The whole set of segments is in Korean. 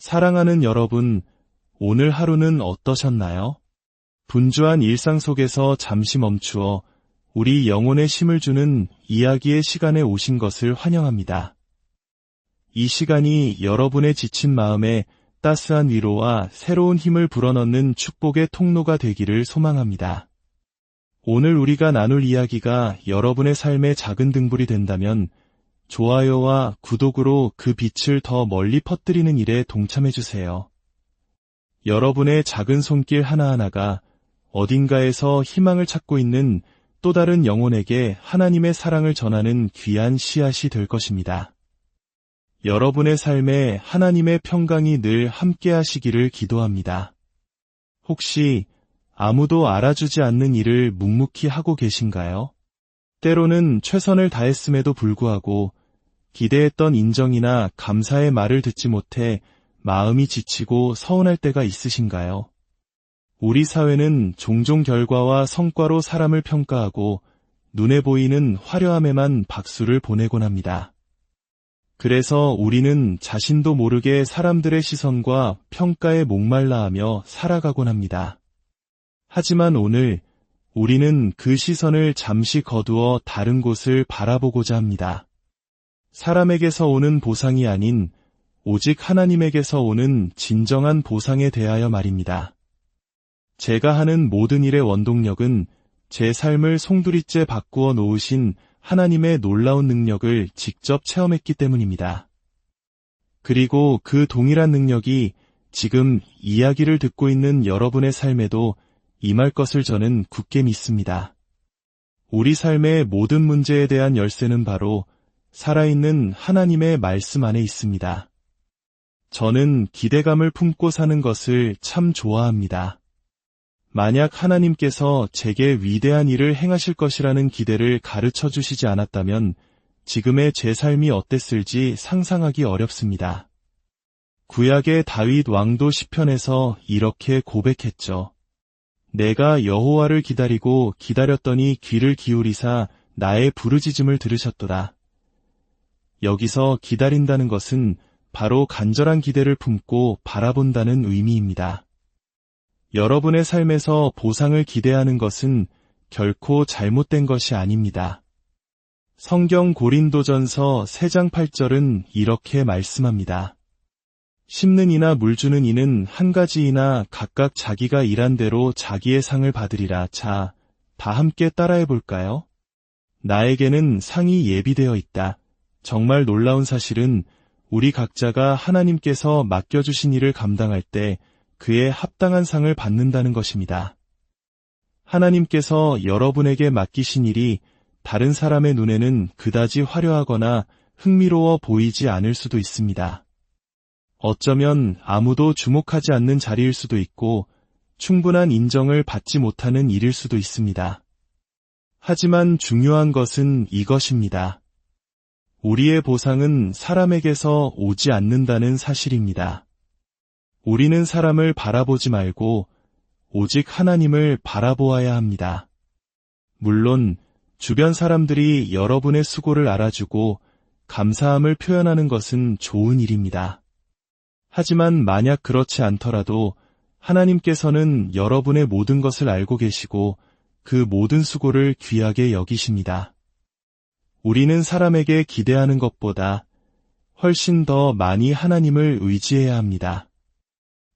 사랑하는 여러분, 오늘 하루는 어떠셨나요? 분주한 일상 속에서 잠시 멈추어 우리 영혼에 쉼을 주는 이야기의 시간에 오신 것을 환영합니다. 이 시간이 여러분의 지친 마음에 따스한 위로와 새로운 힘을 불어넣는 축복의 통로가 되기를 소망합니다. 오늘 우리가 나눌 이야기가 여러분의 삶의 작은 등불이 된다면 좋아요와 구독으로 그 빛을 더 멀리 퍼뜨리는 일에 동참해주세요. 여러분의 작은 손길 하나하나가 어딘가에서 희망을 찾고 있는 또 다른 영혼에게 하나님의 사랑을 전하는 귀한 씨앗이 될 것입니다. 여러분의 삶에 하나님의 평강이 늘 함께 하시기를 기도합니다. 혹시 아무도 알아주지 않는 일을 묵묵히 하고 계신가요? 때로는 최선을 다했음에도 불구하고 기대했던 인정이나 감사의 말을 듣지 못해 마음이 지치고 서운할 때가 있으신가요? 우리 사회는 종종 결과와 성과로 사람을 평가하고 눈에 보이는 화려함에만 박수를 보내곤 합니다. 그래서 우리는 자신도 모르게 사람들의 시선과 평가에 목말라하며 살아가곤 합니다. 하지만 오늘 우리는 그 시선을 잠시 거두어 다른 곳을 바라보고자 합니다. 사람에게서 오는 보상이 아닌 오직 하나님에게서 오는 진정한 보상에 대하여 말입니다. 제가 하는 모든 일의 원동력은 제 삶을 송두리째 바꾸어 놓으신 하나님의 놀라운 능력을 직접 체험했기 때문입니다. 그리고 그 동일한 능력이 지금 이야기를 듣고 있는 여러분의 삶에도 임할 것을 저는 굳게 믿습니다. 우리 삶의 모든 문제에 대한 열쇠는 바로 살아있는 하나님의 말씀 안에 있습니다. 저는 기대감을 품고 사는 것을 참 좋아합니다. 만약 하나님께서 제게 위대한 일을 행하실 것이라는 기대를 가르쳐 주시지 않았다면 지금의 제 삶이 어땠을지 상상하기 어렵습니다. 구약의 다윗 왕도 시편에서 이렇게 고백했죠. 내가 여호와를 기다리고 기다렸더니 귀를 기울이사 나의 부르짖음을 들으셨도다. 여기서 기다린다는 것은 바로 간절한 기대를 품고 바라본다는 의미입니다. 여러분의 삶에서 보상을 기대하는 것은 결코 잘못된 것이 아닙니다. 성경 고린도전서 3장 8절은 이렇게 말씀합니다. 심는 이나 물 주는 이는 한 가지 이나 각각 자기가 일한 대로 자기의 상을 받으리라. 자, 다 함께 따라해 볼까요? 나에게는 상이 예비되어 있다. 정말 놀라운 사실은 우리 각자가 하나님께서 맡겨주신 일을 감당할 때 그에 합당한 상을 받는다는 것입니다. 하나님께서 여러분에게 맡기신 일이 다른 사람의 눈에는 그다지 화려하거나 흥미로워 보이지 않을 수도 있습니다. 어쩌면 아무도 주목하지 않는 자리일 수도 있고 충분한 인정을 받지 못하는 일일 수도 있습니다. 하지만 중요한 것은 이것입니다. 우리의 보상은 사람에게서 오지 않는다는 사실입니다. 우리는 사람을 바라보지 말고 오직 하나님을 바라보아야 합니다. 물론 주변 사람들이 여러분의 수고를 알아주고 감사함을 표현하는 것은 좋은 일입니다. 하지만 만약 그렇지 않더라도 하나님께서는 여러분의 모든 것을 알고 계시고 그 모든 수고를 귀하게 여기십니다. 우리는 사람에게 기대하는 것보다 훨씬 더 많이 하나님을 의지해야 합니다.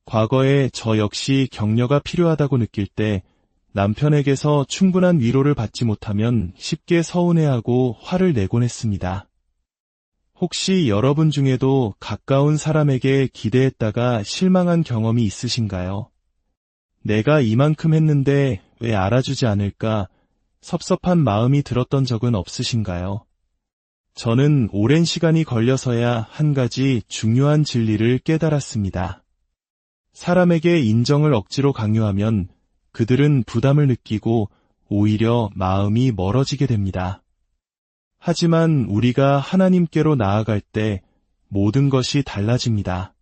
과거에 저 역시 격려가 필요하다고 느낄 때 남편에게서 충분한 위로를 받지 못하면 쉽게 서운해하고 화를 내곤 했습니다. 혹시 여러분 중에도 가까운 사람에게 기대했다가 실망한 경험이 있으신가요? 내가 이만큼 했는데 왜 알아주지 않을까? 섭섭한 마음이 들었던 적은 없으신가요? 저는 오랜 시간이 걸려서야 한 가지 중요한 진리를 깨달았습니다. 사람에게 인정을 억지로 강요하면 그들은 부담을 느끼고 오히려 마음이 멀어지게 됩니다. 하지만 우리가 하나님께로 나아갈 때 모든 것이 달라집니다.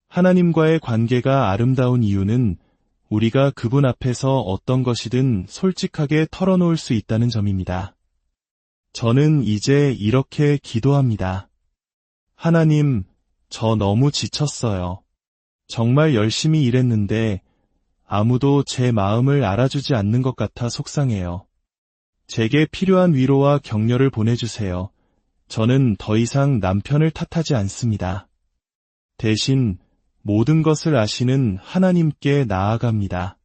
하나님과의 관계가 아름다운 이유는 우리가 그분 앞에서 어떤 것이든 솔직하게 털어놓을 수 있다는 점입니다. 저는 이제 이렇게 기도합니다. 하나님, 저 너무 지쳤어요. 정말 열심히 일했는데 아무도 제 마음을 알아주지 않는 것 같아 속상해요. 제게 필요한 위로와 격려를 보내주세요. 저는 더 이상 남편을 탓하지 않습니다. 대신 모든 것을 아시는 하나님께 나아갑니다.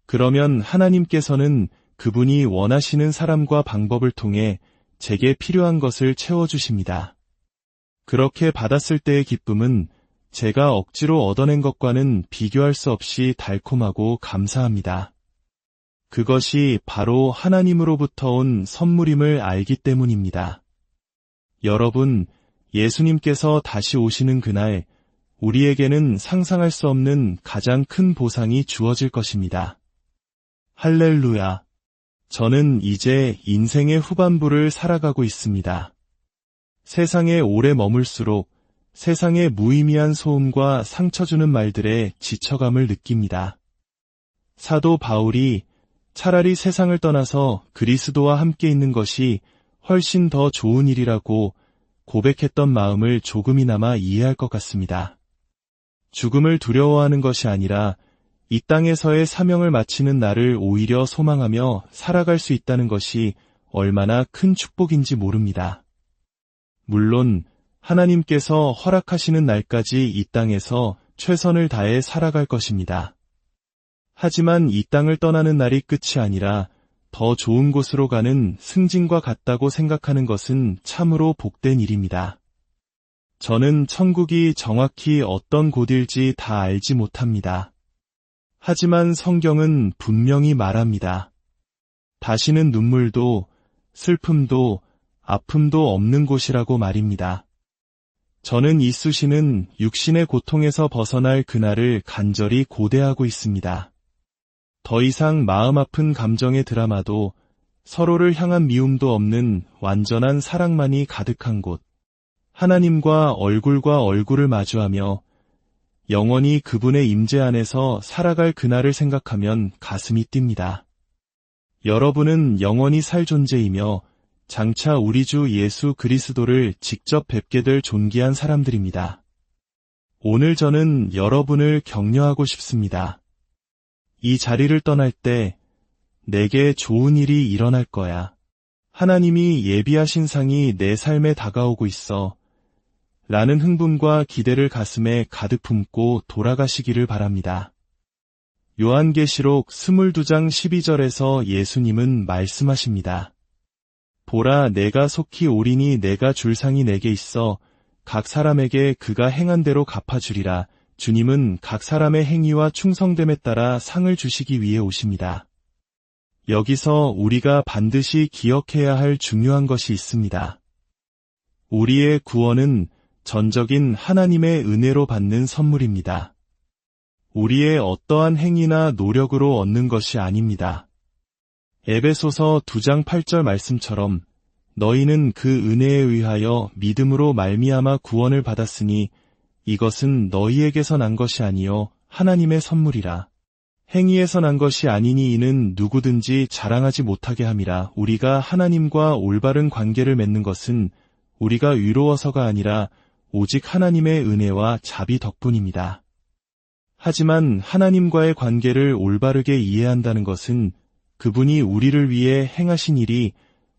그러면 하나님께서는 그분이 원하시는 사람과 방법을 통해 제게 필요한 것을 채워주십니다. 그렇게 받았을 때의 기쁨은 제가 억지로 얻어낸 것과는 비교할 수 없이 달콤하고 감사합니다. 그것이 바로 하나님으로부터 온 선물임을 알기 때문입니다. 여러분, 예수님께서 다시 오시는 그날, 우리에게는 상상할 수 없는 가장 큰 보상이 주어질 것입니다. 할렐루야. 저는 이제 인생의 후반부를 살아가고 있습니다. 세상에 오래 머물수록 세상의 무의미한 소음과 상처 주는 말들에 지쳐감을 느낍니다. 사도 바울이 차라리 세상을 떠나서 그리스도와 함께 있는 것이 훨씬 더 좋은 일이라고 고백했던 마음을 조금이나마 이해할 것 같습니다. 죽음을 두려워하는 것이 아니라 이 땅에서의 사명을 마치는 날을 오히려 소망하며 살아갈 수 있다는 것이 얼마나 큰 축복인지 모릅니다. 물론 하나님께서 허락하시는 날까지 이 땅에서 최선을 다해 살아갈 것입니다. 하지만 이 땅을 떠나는 날이 끝이 아니라 더 좋은 곳으로 가는 승진과 같다고 생각하는 것은 참으로 복된 일입니다. 저는 천국이 정확히 어떤 곳일지 다 알지 못합니다. 하지만 성경은 분명히 말합니다. 다시는 눈물도 슬픔도 아픔도 없는 곳이라고 말입니다. 저는 이 수시는 육신의 고통에서 벗어날 그날을 간절히 고대하고 있습니다. 더 이상 마음 아픈 감정의 드라마도 서로를 향한 미움도 없는 완전한 사랑만이 가득한 곳. 하나님과 얼굴을 마주하며 영원히 그분의 임재 안에서 살아갈 그날을 생각하면 가슴이 뜁니다. 여러분은 영원히 살 존재이며 장차 우리 주 예수 그리스도를 직접 뵙게 될 존귀한 사람들입니다. 오늘 저는 여러분을 격려하고 싶습니다. 이 자리를 떠날 때 내게 좋은 일이 일어날 거야. 하나님이 예비하신 상이 내 삶에 다가오고 있어. 라는 흥분과 기대를 가슴에 가득 품고 돌아가시기를 바랍니다. 요한계시록 22장 12절에서 예수님은 말씀하십니다. 보라, 내가 속히 오리니 내가 줄 상이 내게 있어 각 사람에게 그가 행한 대로 갚아주리라. 주님은 각 사람의 행위와 충성됨에 따라 상을 주시기 위해 오십니다. 여기서 우리가 반드시 기억해야 할 중요한 것이 있습니다. 우리의 구원은 전적인 하나님의 은혜로 받는 선물입니다. 우리의 어떠한 행위나 노력으로 얻는 것이 아닙니다. 에베소서 2장 8절 말씀처럼 너희는 그 은혜에 의하여 믿음으로 말미암아 구원을 받았으니 이것은 너희에게서 난 것이 아니요 하나님의 선물이라. 행위에서 난 것이 아니니 이는 누구든지 자랑하지 못하게 함이라. 우리가 하나님과 올바른 관계를 맺는 것은 우리가 의로워서가 아니라 오직 하나님의 은혜와 자비 덕분입니다. 하지만 하나님과의 관계를 올바르게 이해한다는 것은 그분이 우리를 위해 행하신 일이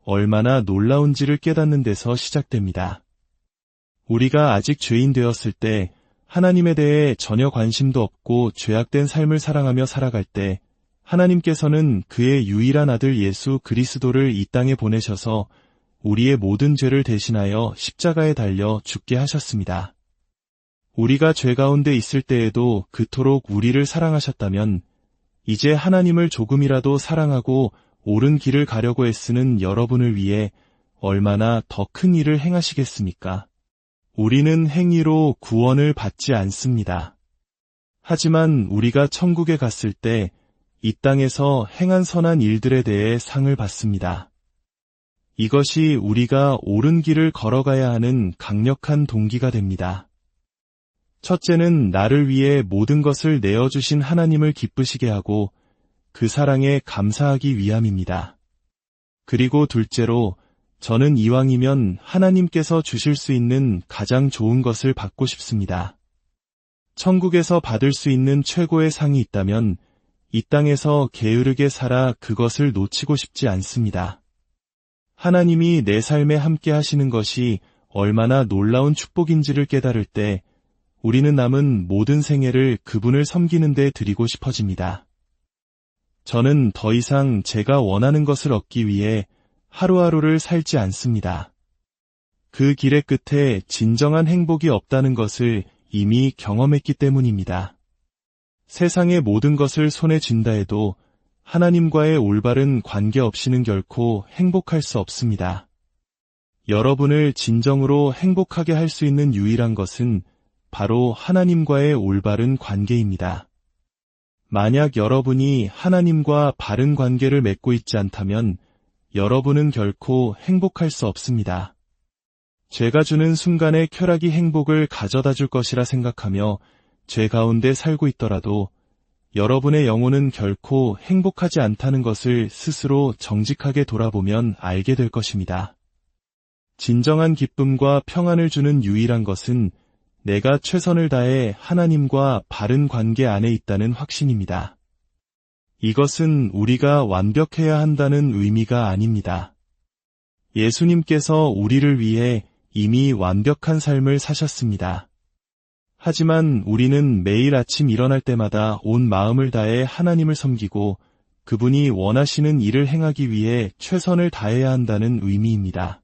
얼마나 놀라운지를 깨닫는 데서 시작됩니다. 우리가 아직 죄인 되었을 때 하나님에 대해 전혀 관심도 없고 죄악된 삶을 사랑하며 살아갈 때 하나님께서는 그의 유일한 아들 예수 그리스도를 이 땅에 보내셔서 우리의 모든 죄를 대신하여 십자가에 달려 죽게 하셨습니다. 우리가 죄 가운데 있을 때에도 그토록 우리를 사랑하셨다면 이제 하나님을 조금이라도 사랑하고 옳은 길을 가려고 애쓰는 여러분을 위해 얼마나 더 큰 일을 행하시겠습니까? 우리는 행위로 구원을 받지 않습니다. 하지만 우리가 천국에 갔을 때 이 땅에서 행한 선한 일들에 대해 상을 받습니다. 이것이 우리가 옳은 길을 걸어가야 하는 강력한 동기가 됩니다. 첫째는 나를 위해 모든 것을 내어주신 하나님을 기쁘시게 하고 그 사랑에 감사하기 위함입니다. 그리고 둘째로 저는 이왕이면 하나님께서 주실 수 있는 가장 좋은 것을 받고 싶습니다. 천국에서 받을 수 있는 최고의 상이 있다면 이 땅에서 게으르게 살아 그것을 놓치고 싶지 않습니다. 하나님이 내 삶에 함께 하시는 것이 얼마나 놀라운 축복인지를 깨달을 때 우리는 남은 모든 생애를 그분을 섬기는 데 드리고 싶어집니다. 저는 더 이상 제가 원하는 것을 얻기 위해 하루하루를 살지 않습니다. 그 길의 끝에 진정한 행복이 없다는 것을 이미 경험했기 때문입니다. 세상의 모든 것을 손에 쥔다 해도 하나님과의 올바른 관계 없이는 결코 행복할 수 없습니다. 여러분을 진정으로 행복하게 할 수 있는 유일한 것은 바로 하나님과의 올바른 관계입니다. 만약 여러분이 하나님과 바른 관계를 맺고 있지 않다면 여러분은 결코 행복할 수 없습니다. 죄가 주는 순간의 쾌락이 행복을 가져다 줄 것이라 생각하며 죄 가운데 살고 있더라도 여러분의 영혼은 결코 행복하지 않다는 것을 스스로 정직하게 돌아보면 알게 될 것입니다. 진정한 기쁨과 평안을 주는 유일한 것은 내가 최선을 다해 하나님과 바른 관계 안에 있다는 확신입니다. 이것은 우리가 완벽해야 한다는 의미가 아닙니다. 예수님께서 우리를 위해 이미 완벽한 삶을 사셨습니다. 하지만 우리는 매일 아침 일어날 때마다 온 마음을 다해 하나님을 섬기고 그분이 원하시는 일을 행하기 위해 최선을 다해야 한다는 의미입니다.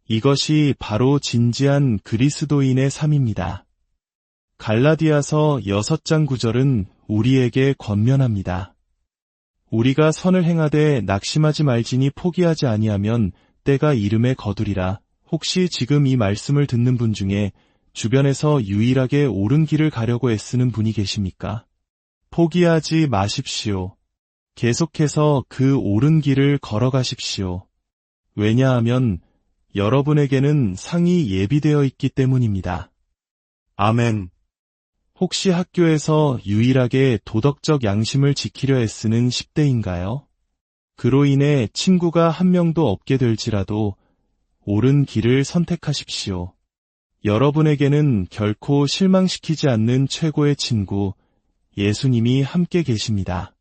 이것이 바로 진지한 그리스도인의 삶입니다. 갈라디아서 6장 9절은 우리에게 권면합니다. 우리가 선을 행하되 낙심하지 말지니 포기하지 아니하면 때가 이름에 거두리라. 혹시 지금 이 말씀을 듣는 분 중에 주변에서 유일하게 옳은 길을 가려고 애쓰는 분이 계십니까? 포기하지 마십시오. 계속해서 그 옳은 길을 걸어가십시오. 왜냐하면 여러분에게는 상이 예비되어 있기 때문입니다. 아멘. 혹시 학교에서 유일하게 도덕적 양심을 지키려 애쓰는 10대인가요? 그로 인해 친구가 한 명도 없게 될지라도 옳은 길을 선택하십시오. 여러분에게는 결코 실망시키지 않는 최고의 친구, 예수님이 함께 계십니다.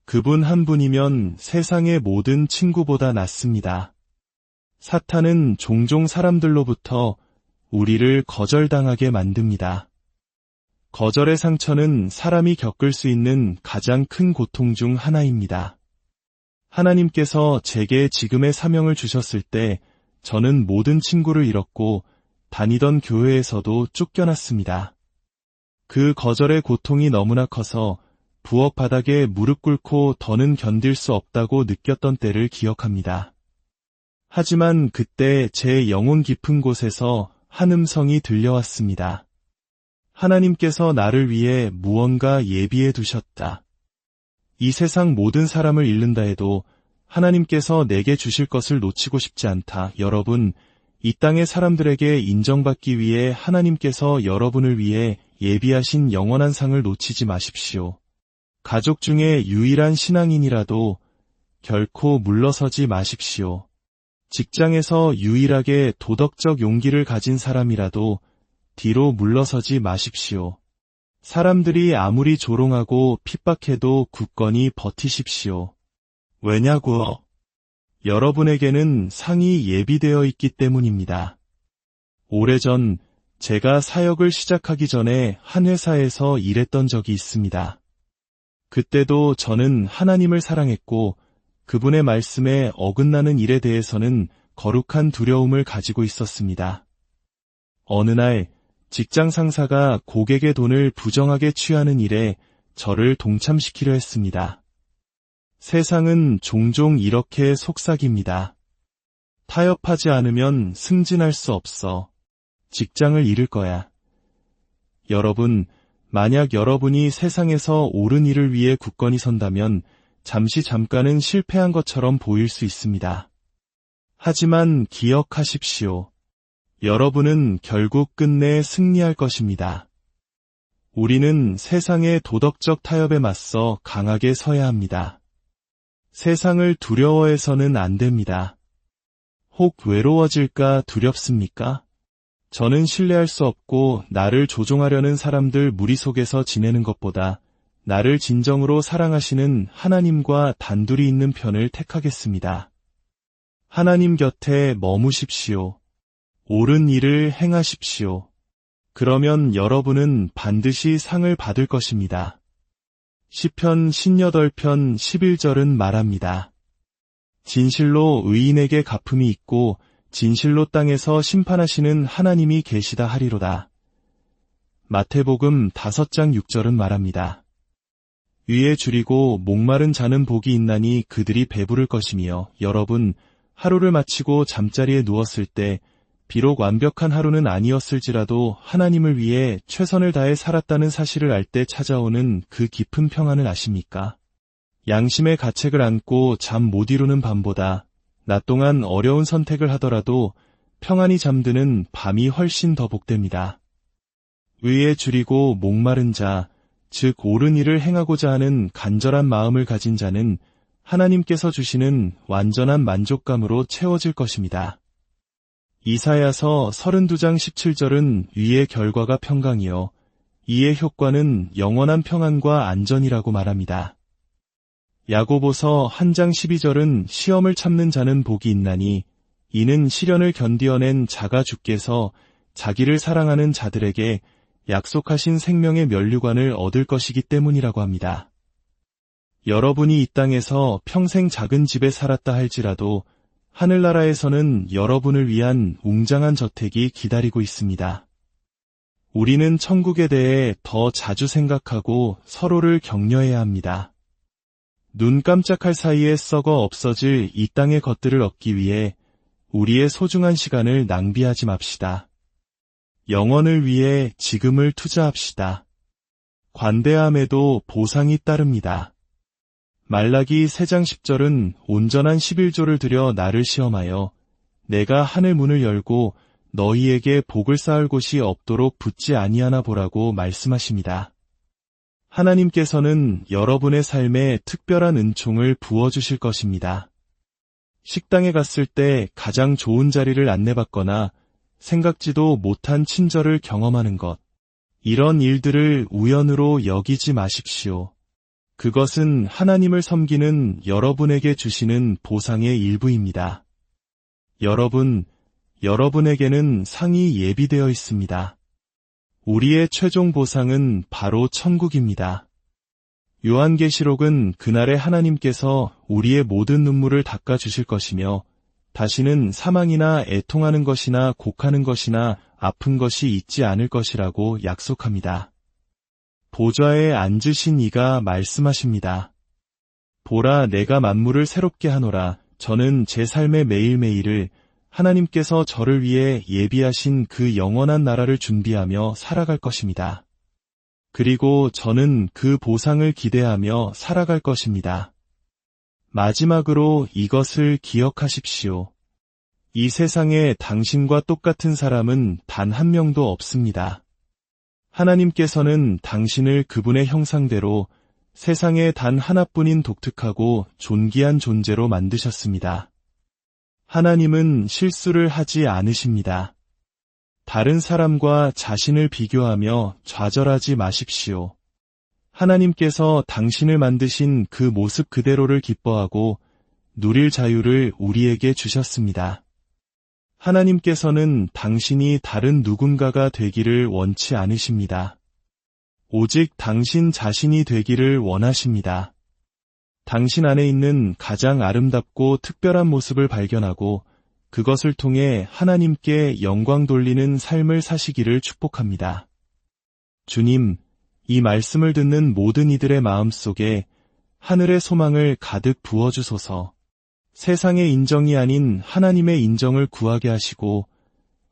그분 한 분이면 세상의 모든 친구보다 낫습니다. 사탄은 종종 사람들로부터 우리를 거절당하게 만듭니다. 거절의 상처는 사람이 겪을 수 있는 가장 큰 고통 중 하나입니다. 하나님께서 제게 지금의 사명을 주셨을 때 저는 모든 친구를 잃었고 다니던 교회에서도 쫓겨났습니다. 그 거절의 고통이 너무나 커서 부엌 바닥에 무릎 꿇고 더는 견딜 수 없다고 느꼈던 때를 기억합니다. 하지만 그때 제 영혼 깊은 곳에서 한 음성이 들려왔습니다. 하나님께서 나를 위해 무언가 예비해 두셨다. 이 세상 모든 사람을 잃는다 해도 하나님께서 내게 주실 것을 놓치고 싶지 않다. 여러분, 이 땅의 사람들에게 인정받기 위해 하나님께서 여러분을 위해 예비하신 영원한 상을 놓치지 마십시오. 가족 중에 유일한 신앙인이라도 결코 물러서지 마십시오. 직장에서 유일하게 도덕적 용기를 가진 사람이라도 뒤로 물러서지 마십시오. 사람들이 아무리 조롱하고 핍박해도 굳건히 버티십시오. 왜냐고? 여러분에게는 상이 예비되어 있기 때문입니다. 오래전 제가 사역을 시작하기 전에 한 회사에서 일했던 적이 있습니다. 그때도 저는 하나님을 사랑했고 그분의 말씀에 어긋나는 일에 대해서는 거룩한 두려움을 가지고 있었습니다. 어느 날 직장 상사가 고객의 돈을 부정하게 취하는 일에 저를 동참시키려 했습니다. 세상은 종종 이렇게 속삭입니다. 타협하지 않으면 승진할 수 없어. 직장을 잃을 거야. 여러분, 만약 여러분이 세상에서 옳은 일을 위해 굳건히 선다면 잠깐은 실패한 것처럼 보일 수 있습니다. 하지만 기억하십시오. 여러분은 결국 끝내 승리할 것입니다. 우리는 세상의 도덕적 타협에 맞서 강하게 서야 합니다. 세상을 두려워해서는 안 됩니다. 혹 외로워질까 두렵습니까? 저는 신뢰할 수 없고 나를 조종하려는 사람들 무리 속에서 지내는 것보다 나를 진정으로 사랑하시는 하나님과 단둘이 있는 편을 택하겠습니다. 하나님 곁에 머무십시오. 옳은 일을 행하십시오. 그러면 여러분은 반드시 상을 받을 것입니다. 시편 18편 11절은 말합니다. 진실로 의인에게 갚음이 있고 진실로 땅에서 심판하시는 하나님이 계시다 하리로다. 마태복음 5장 6절은 말합니다. 위에 줄이고 목마른 자는 복이 있나니 그들이 배부를 것이며 여러분 하루를 마치고 잠자리에 누웠을 때 비록 완벽한 하루는 아니었을지라도 하나님을 위해 최선을 다해 살았다는 사실을 알 때 찾아오는 그 깊은 평안을 아십니까? 양심의 가책을 안고 잠 못 이루는 밤보다 낮 동안 어려운 선택을 하더라도 평안히 잠드는 밤이 훨씬 더 복됩니다. 의에 줄이고 목마른 자, 즉 옳은 일을 행하고자 하는 간절한 마음을 가진 자는 하나님께서 주시는 완전한 만족감으로 채워질 것입니다. 이사야서 32장 17절은 위의 결과가 평강이요 이의 효과는 영원한 평안과 안전이라고 말합니다. 야고보서 1장 12절은 시험을 참는 자는 복이 있나니 이는 시련을 견디어낸 자가 주께서 자기를 사랑하는 자들에게 약속하신 생명의 면류관을 얻을 것이기 때문이라고 합니다. 여러분이 이 땅에서 평생 작은 집에 살았다 할지라도 하늘나라에서는 여러분을 위한 웅장한 저택이 기다리고 있습니다. 우리는 천국에 대해 더 자주 생각하고 서로를 격려해야 합니다. 눈 깜짝할 사이에 썩어 없어질 이 땅의 것들을 얻기 위해 우리의 소중한 시간을 낭비하지 맙시다. 영혼을 위해 지금을 투자합시다. 관대함에도 보상이 따릅니다. 말라기 3장 10절은 온전한 11조를 들여 나를 시험하여 내가 하늘 문을 열고 너희에게 복을 쌓을 곳이 없도록 붙지 아니하나 보라고 말씀하십니다. 하나님께서는 여러분의 삶에 특별한 은총을 부어주실 것입니다. 식당에 갔을 때 가장 좋은 자리를 안내받거나 생각지도 못한 친절을 경험하는 것, 이런 일들을 우연으로 여기지 마십시오. 그것은 하나님을 섬기는 여러분에게 주시는 보상의 일부입니다. 여러분에게는 상이 예비되어 있습니다. 우리의 최종 보상은 바로 천국입니다. 요한계시록은 그날에 하나님께서 우리의 모든 눈물을 닦아주실 것이며 다시는 사망이나 애통하는 것이나 곡하는 것이나 아픈 것이 있지 않을 것이라고 약속합니다. 보좌에 앉으신 이가 말씀하십니다. 보라, 내가 만물을 새롭게 하노라. 저는 제 삶의 매일매일을 하나님께서 저를 위해 예비하신 그 영원한 나라를 준비하며 살아갈 것입니다. 그리고 저는 그 보상을 기대하며 살아갈 것입니다. 마지막으로 이것을 기억하십시오. 이 세상에 당신과 똑같은 사람은 단 한 명도 없습니다. 하나님께서는 당신을 그분의 형상대로 세상에 단 하나뿐인 독특하고 존귀한 존재로 만드셨습니다. 하나님은 실수를 하지 않으십니다. 다른 사람과 자신을 비교하며 좌절하지 마십시오. 하나님께서 당신을 만드신 그 모습 그대로를 기뻐하고 누릴 자유를 우리에게 주셨습니다. 하나님께서는 당신이 다른 누군가가 되기를 원치 않으십니다. 오직 당신 자신이 되기를 원하십니다. 당신 안에 있는 가장 아름답고 특별한 모습을 발견하고 그것을 통해 하나님께 영광 돌리는 삶을 사시기를 축복합니다. 주님, 이 말씀을 듣는 모든 이들의 마음 속에 하늘의 소망을 가득 부어주소서. 세상의 인정이 아닌 하나님의 인정을 구하게 하시고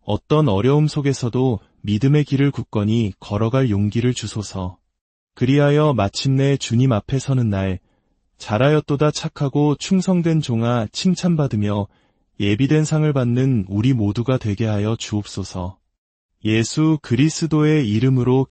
어떤 어려움 속에서도 믿음의 길을 굳건히 걸어갈 용기를 주소서. 그리하여 마침내 주님 앞에 서는 날 잘하였도다 착하고 충성된 종아 칭찬받으며 예비된 상을 받는 우리 모두가 되게 하여 주옵소서. 예수 그리스도의 이름으로